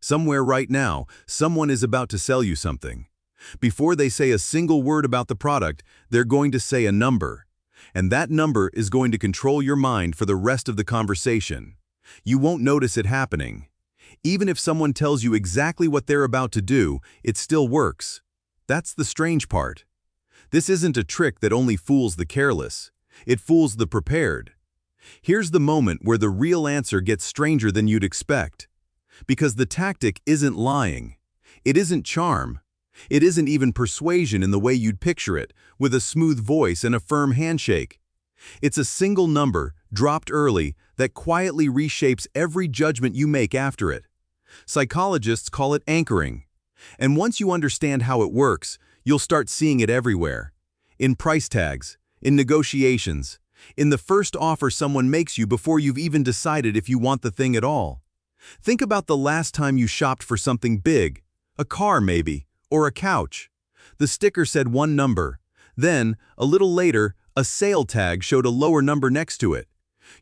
Somewhere right now, someone is about to sell you something. Before they say a single word about the product, they're going to say a number. And that number is going to control your mind for the rest of the conversation. You won't notice it happening. Even if someone tells you exactly what they're about to do, it still works. That's the strange part. This isn't a trick that only fools the careless. It fools the prepared. Here's the moment where the real answer gets stranger than you'd expect. Because the tactic isn't lying. It isn't charm. It isn't even persuasion in the way you'd picture it, with a smooth voice and a firm handshake. It's a single number, dropped early, that quietly reshapes every judgment you make after it. Psychologists call it anchoring. And once you understand how it works, you'll start seeing it everywhere. In price tags, in negotiations, in the first offer someone makes you before you've even decided if you want the thing at all. Think about the last time you shopped for something big, a car maybe, or a couch. The sticker said one number. Then, a little later, a sale tag showed a lower number next to it.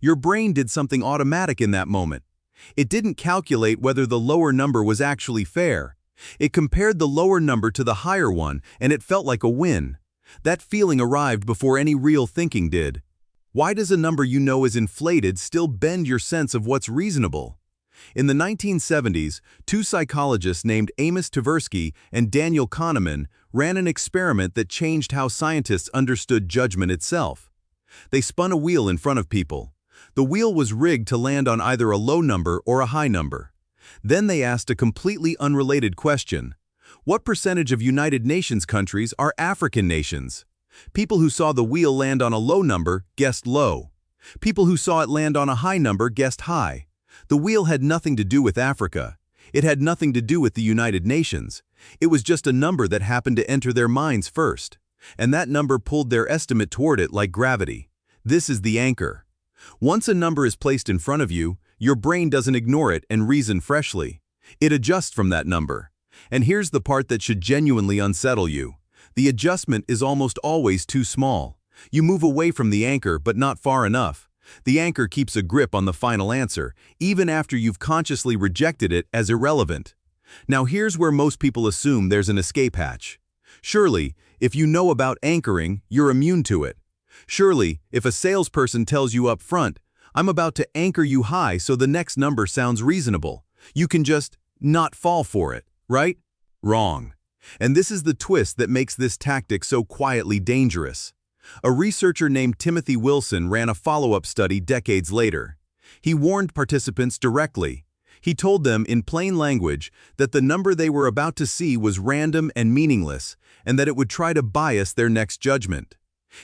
Your brain did something automatic in that moment. It didn't calculate whether the lower number was actually fair. It compared the lower number to the higher one, and it felt like a win. That feeling arrived before any real thinking did. Why does a number you know is inflated still bend your sense of what's reasonable? In the 1970s, two psychologists named Amos Tversky and Daniel Kahneman ran an experiment that changed how scientists understood judgment itself. They spun a wheel in front of people. The wheel was rigged to land on either a low number or a high number. Then they asked a completely unrelated question. What percentage of United Nations countries are African nations? People who saw the wheel land on a low number guessed low. People who saw it land on a high number guessed high. The wheel had nothing to do with Africa. It had nothing to do with the United Nations. It was just a number that happened to enter their minds first. And that number pulled their estimate toward it like gravity. This is the anchor. Once a number is placed in front of you, your brain doesn't ignore it and reason freshly. It adjusts from that number. And here's the part that should genuinely unsettle you. The adjustment is almost always too small. You move away from the anchor, but not far enough. The anchor keeps a grip on the final answer, even after you've consciously rejected it as irrelevant. Now here's where most people assume there's an escape hatch. Surely, if you know about anchoring, you're immune to it. Surely, if a salesperson tells you up front, "I'm about to anchor you high so the next number sounds reasonable," you can just not fall for it, right? Wrong. And this is the twist that makes this tactic so quietly dangerous. A researcher named Timothy Wilson ran a follow-up study decades later. He warned participants directly. He told them in plain language that the number they were about to see was random and meaningless, and that it would try to bias their next judgment.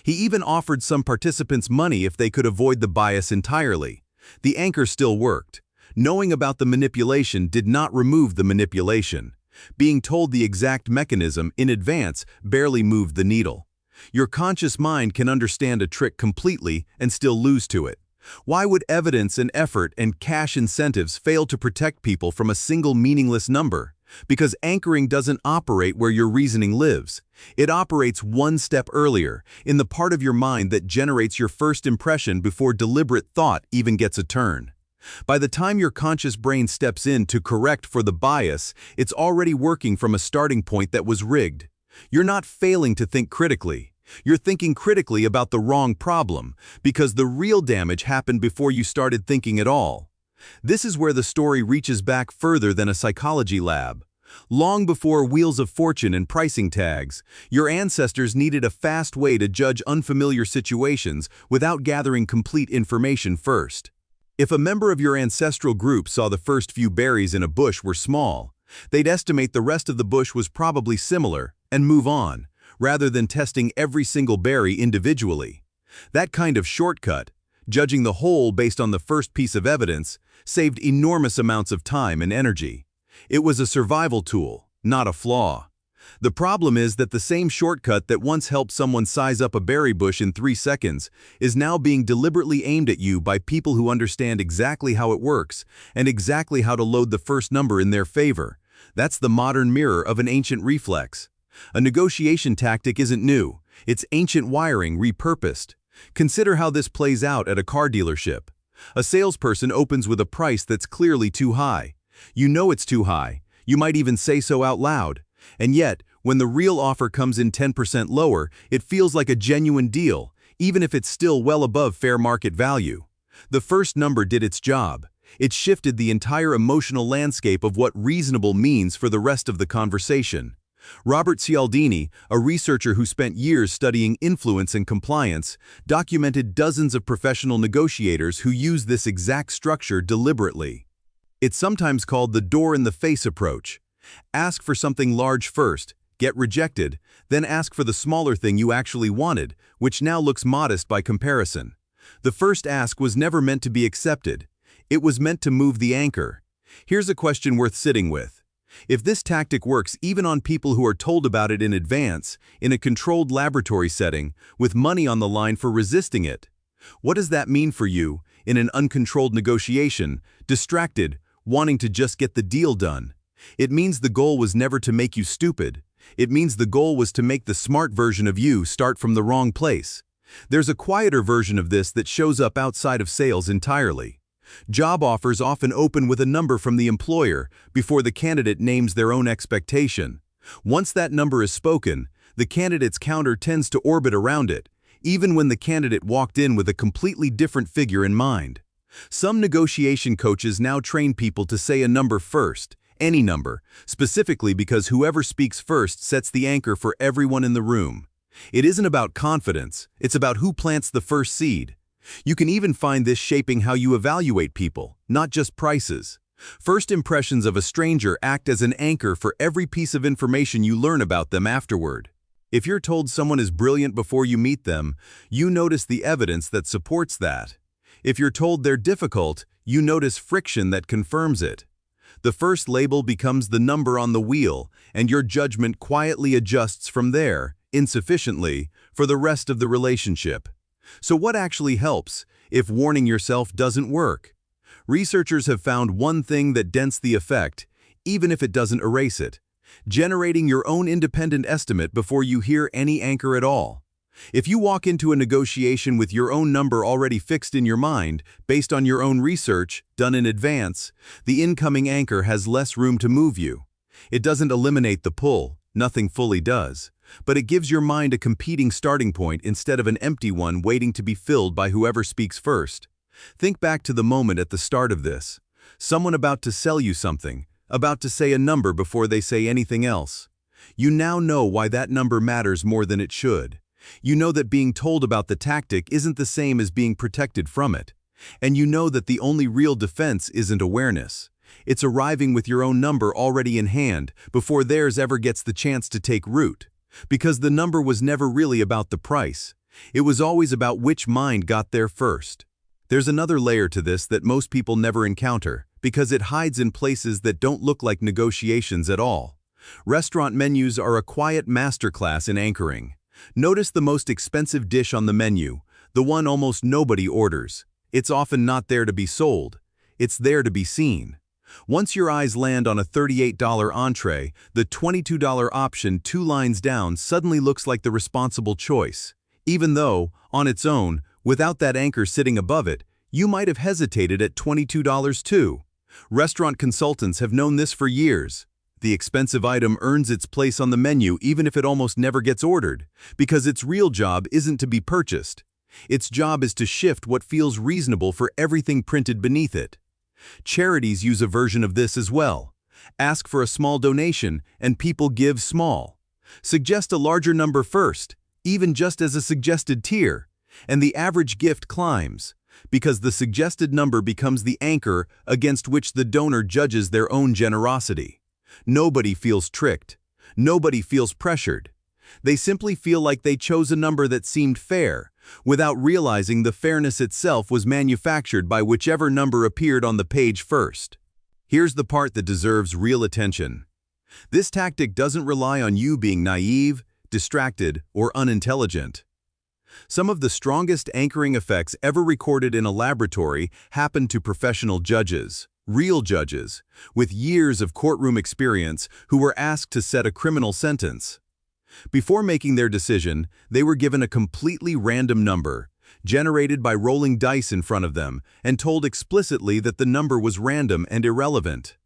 He even offered some participants money if they could avoid the bias entirely. The anchor still worked. Knowing about the manipulation did not remove the manipulation. Being told the exact mechanism in advance barely moved the needle. Your conscious mind can understand a trick completely and still lose to it. Why would evidence and effort and cash incentives fail to protect people from a single meaningless number? Because anchoring doesn't operate where your reasoning lives. It operates one step earlier, in the part of your mind that generates your first impression before deliberate thought even gets a turn. By the time your conscious brain steps in to correct for the bias, it's already working from a starting point that was rigged. You're not failing to think critically. You're thinking critically about the wrong problem, because the real damage happened before you started thinking at all. This is where the story reaches back further than a psychology lab. Long before Wheels of Fortune and pricing tags, your ancestors needed a fast way to judge unfamiliar situations without gathering complete information first. If a member of your ancestral group saw the first few berries in a bush were small, they'd estimate the rest of the bush was probably similar and move on, rather than testing every single berry individually. That kind of shortcut, judging the whole based on the first piece of evidence, saved enormous amounts of time and energy. It was a survival tool, not a flaw. The problem is that the same shortcut that once helped someone size up a berry bush in 3 seconds is now being deliberately aimed at you by people who understand exactly how it works and exactly how to load the first number in their favor. That's the modern mirror of an ancient reflex. A negotiation tactic isn't new. It's ancient wiring repurposed. Consider how this plays out at a car dealership. A salesperson opens with a price that's clearly too high. You know it's too high. You might even say so out loud. And yet, when the real offer comes in 10% lower, it feels like a genuine deal, even if it's still well above fair market value. The first number did its job. It shifted the entire emotional landscape of what reasonable means for the rest of the conversation. Robert Cialdini, a researcher who spent years studying influence and compliance, documented dozens of professional negotiators who use this exact structure deliberately. It's sometimes called the door-in-the-face approach. Ask for something large first, get rejected, then ask for the smaller thing you actually wanted, which now looks modest by comparison. The first ask was never meant to be accepted. It was meant to move the anchor. Here's a question worth sitting with. If this tactic works even on people who are told about it in advance, in a controlled laboratory setting, with money on the line for resisting it, what does that mean for you in an uncontrolled negotiation, distracted, wanting to just get the deal done? It means the goal was never to make you stupid. It means the goal was to make the smart version of you start from the wrong place. There's a quieter version of this that shows up outside of sales entirely. Job offers often open with a number from the employer before the candidate names their own expectation. Once that number is spoken, the candidate's counter tends to orbit around it, even when the candidate walked in with a completely different figure in mind. Some negotiation coaches now train people to say a number first, any number, specifically because whoever speaks first sets the anchor for everyone in the room. It isn't about confidence, it's about who plants the first seed. You can even find this shaping how you evaluate people, not just prices. First impressions of a stranger act as an anchor for every piece of information you learn about them afterward. If you're told someone is brilliant before you meet them, you notice the evidence that supports that. If you're told they're difficult, you notice friction that confirms it. The first label becomes the number on the wheel, and your judgment quietly adjusts from there, insufficiently, for the rest of the relationship. So what actually helps if warning yourself doesn't work? Researchers have found one thing that dents the effect, even if it doesn't erase it: generating your own independent estimate before you hear any anchor at all. If you walk into a negotiation with your own number already fixed in your mind, based on your own research, done in advance, the incoming anchor has less room to move you. It doesn't eliminate the pull, nothing fully does, but it gives your mind a competing starting point instead of an empty one waiting to be filled by whoever speaks first. Think back to the moment at the start of this. Someone about to sell you something, about to say a number before they say anything else. You now know why that number matters more than it should. You know that being told about the tactic isn't the same as being protected from it. And you know that the only real defense isn't awareness. It's arriving with your own number already in hand before theirs ever gets the chance to take root. Because the number was never really about the price. It was always about which mind got there first. There's another layer to this that most people never encounter, because it hides in places that don't look like negotiations at all. Restaurant menus are a quiet masterclass in anchoring. Notice the most expensive dish on the menu, the one almost nobody orders. It's often not there to be sold. It's there to be seen. Once your eyes land on a $38 entree, the $22 option 2 lines down suddenly looks like the responsible choice. Even though, on its own, without that anchor sitting above it, you might have hesitated at $22 too. Restaurant consultants have known this for years. The expensive item earns its place on the menu even if it almost never gets ordered, because its real job isn't to be purchased. Its job is to shift what feels reasonable for everything printed beneath it. Charities use a version of this as well. Ask for a small donation, and people give small. Suggest a larger number first, even just as a suggested tier, and the average gift climbs, because the suggested number becomes the anchor against which the donor judges their own generosity. Nobody feels tricked. Nobody feels pressured. They simply feel like they chose a number that seemed fair, without realizing the fairness itself was manufactured by whichever number appeared on the page first. Here's the part that deserves real attention. This tactic doesn't rely on you being naive, distracted, or unintelligent. Some of the strongest anchoring effects ever recorded in a laboratory happened to professional judges, real judges, with years of courtroom experience who were asked to set a criminal sentence. Before making their decision, they were given a completely random number, generated by rolling dice in front of them, and told explicitly that the number was random and irrelevant.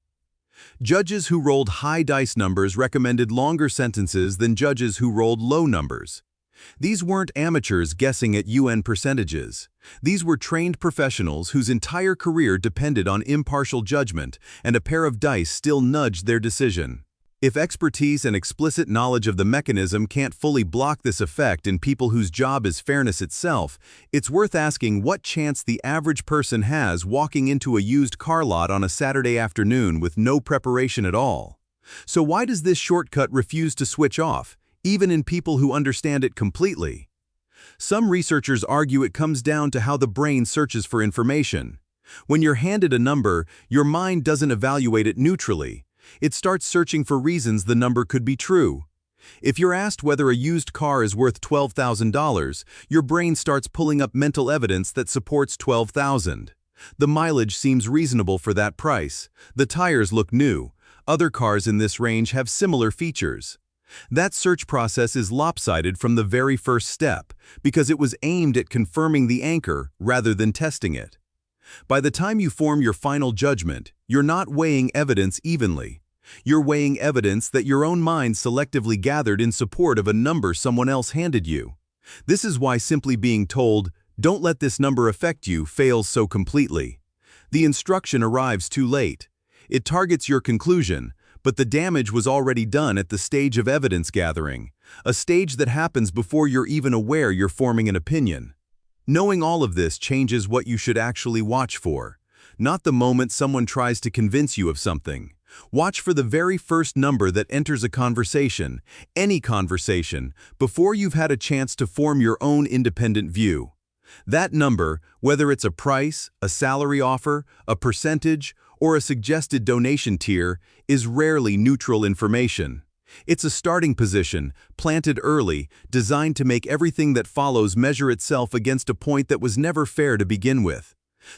Judges who rolled high dice numbers recommended longer sentences than judges who rolled low numbers. These weren't amateurs guessing at UN percentages. These were trained professionals whose entire career depended on impartial judgment, and a pair of dice still nudged their decision. If expertise and explicit knowledge of the mechanism can't fully block this effect in people whose job is fairness itself, it's worth asking what chance the average person has walking into a used car lot on a Saturday afternoon with no preparation at all. So why does this shortcut refuse to switch off, even in people who understand it completely? Some researchers argue it comes down to how the brain searches for information. When you're handed a number, your mind doesn't evaluate it neutrally. It starts searching for reasons the number could be true. If you're asked whether a used car is worth $12,000, your brain starts pulling up mental evidence that supports $12,000. The mileage seems reasonable for that price. The tires look new. Other cars in this range have similar features. That search process is lopsided from the very first step, because it was aimed at confirming the anchor rather than testing it. By the time you form your final judgment, you're not weighing evidence evenly. You're weighing evidence that your own mind selectively gathered in support of a number someone else handed you. This is why simply being told, "Don't let this number affect you," fails so completely. The instruction arrives too late. It targets your conclusion, but the damage was already done at the stage of evidence gathering, a stage that happens before you're even aware you're forming an opinion. Knowing all of this changes what you should actually watch for. Not the moment someone tries to convince you of something. Watch for the very first number that enters a conversation, any conversation, before you've had a chance to form your own independent view. That number, whether it's a price, a salary offer, a percentage, or a suggested donation tier, is rarely neutral information. It's a starting position, planted early, designed to make everything that follows measure itself against a point that was never fair to begin with.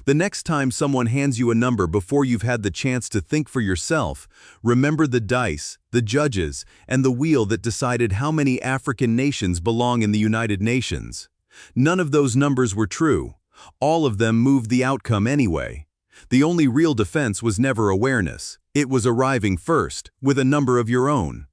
The next time someone hands you a number before you've had the chance to think for yourself, remember the dice, the judges, and the wheel that decided how many African nations belong in the United Nations. None of those numbers were true. All of them moved the outcome anyway. The only real defense was never awareness. It was arriving first, with a number of your own.